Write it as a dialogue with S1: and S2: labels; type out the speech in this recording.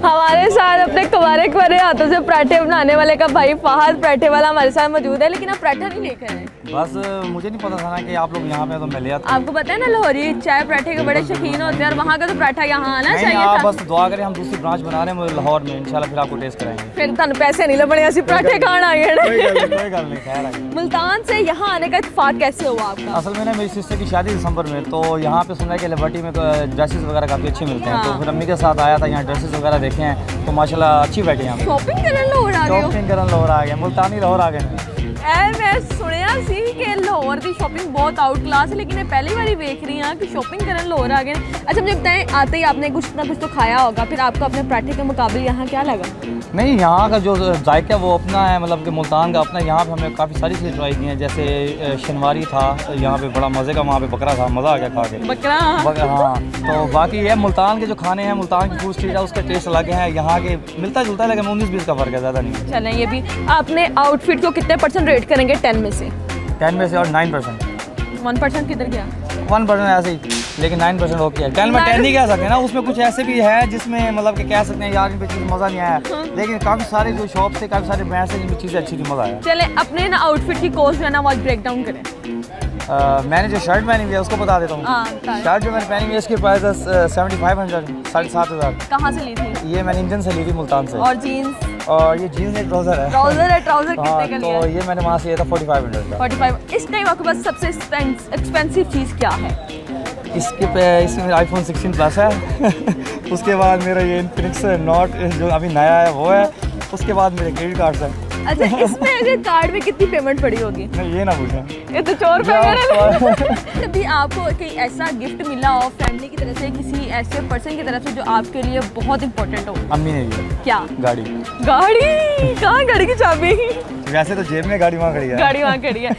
S1: हमारे साथ अपने कुंवारे हाथों से पराठे बनाने वाले का भाई फहद पराठे वाला हमारे साथ मौजूद है, लेकिन आप पराठा नहीं लेकर आए।
S2: बस मुझे नहीं पता था ना कि आप लोग यहाँ पे, तो मैं ले आता।
S1: आपको पता है ना लाहौरी चाय पराठे के बड़े शौकीन होते हैं और वहाँ का तो पराठा यहाँ आना चाहिए
S2: आप
S1: था।
S2: बस दुआ करें, हम दूसरी ब्रांच बना रहे हैं लाहौर में, इंशाल्लाह फिर आपको टेस्ट कराएंगे।
S1: फिर तुम पैसे नहीं लबने, ऐसे पराठे खान आ गए।
S2: कोई गल नहीं, खैर आ गया।
S1: मुल्तान से यहाँ आने का इत्तेफाक कैसे हुआ आपका?
S2: असल में ना मेरी सिस्टर की शादी दिसंबर में, तो यहाँ पे सुना है कि लिबर्टी में तो ड्रेसेस वगैरह काफ़ी अच्छे मिलते हैं। तो फिर अम्मी के साथ आया था, यहाँ ड्रेसेस वगैरह देखे हैं तो माशाल्लाह अच्छी बैठी हैं।
S1: शॉपिंग करने लाहौर आ गए हो?
S2: शॉपिंग करने लाहौर आ गए, मुल्तानी लाहौर आ गए।
S1: मैं सुनिया सी कि लाहौर की शॉपिंग बहुत आउट क्लास है, लेकिन मैं पहली बार देख रही हूँ कि शॉपिंग करने लाहौर आ गए। अच्छा मुझे बताएं, आते ही आपने कुछ ना कुछ तो खाया होगा, फिर आपको अपने पराठे के मुकाबले यहाँ क्या लगा?
S2: नहीं, यहाँ का जो जायका वो अपना है, मतलब कि मुल्तान का अपना। यहाँ पे हमने काफ़ी सारी चीज़ें ट्राई की हैं, जैसे शनवारी था यहाँ पे, बड़ा मज़े का वहाँ पे बकरा था, मज़ा आ गया खा के।
S1: बकरा?
S2: हाँ। तो बाकी ये मुल्तान के जो खाने हैं, मुल्तान की फूड स्ट्रीट है, उसका टेस्ट अलग है। यहाँ के मिलता जुलता है, लेकिन 19-20 का फ़र्क है, ज़्यादा नहीं।
S1: चलें, ये भी आपने आउटफिट को कितने % रेट करेंगे 10 में से?
S2: 10 में से और 9%।
S1: 1% किधर गया?
S2: 1% ऐसे ही, लेकिन 9% ओके है। 10 में 10 नहीं कह सकते ना, उसमें कुछ ऐसे भी है जिसमें मतलब कि कह सकते हैं यार इन पे चीज़ मज़ा नहीं आया। लेकिन काफ़ी सारे जो शॉप से, काफ़ी सारे ब्रांड से जिनमें चीज़ें अच्छी थी, मज़ा आया।
S1: चले अपने ना आउटफिट की कॉस्ट जो है ना वो ब्रेक डाउन करें।
S2: मैंने जो शर्ट पहनी हुई है उसको बता देता हूँ। शर्ट जो मैंने पहनी हुई है इसकी प्राइस है 7500, 7500।
S1: कहाँ से ली थी?
S2: ये मैंने इंजन से ली थी, मुल्तान से।
S1: और जीन्स?
S2: और ये जीन्स एक ट्राउज़र है।
S1: ट्राउज़र कितने का लिया?
S2: तो ये मैंने वहाँ से लिया था 4500 का।
S1: 45। इस टाइम आपके पास सबसे एक्सपेंसिव चीज़ क्या है?
S2: इसमें मेरा iPhone 16 प्लस है। उसके बाद मेरा ये इन्फिनिक्स नोट जो अभी नया है वो है। उसके बाद मेरे क्रेडिट कार्ड है।
S1: अच्छा, इसमें अगर कार्ड में कितनी पेमेंट पड़ी होगी?
S2: नहीं, ये ना पूछें,
S1: ये तो चोर पे। कभी आपको कोई ऐसा गिफ्ट मिला हो फैमिली की तरफ से, किसी ऐसे पर्सन की तरफ से जो आपके लिए बहुत इंपॉर्टेंट हो?
S2: अम्मी ने दिया।
S1: क्या?
S2: गाड़ी।
S1: गाड़ी? कहाँ गाड़ी की चाबी?
S2: वैसे तो जेब में, गाड़ी वहाँ खड़ी है।
S1: गाड़ी वहाँ खड़ी है।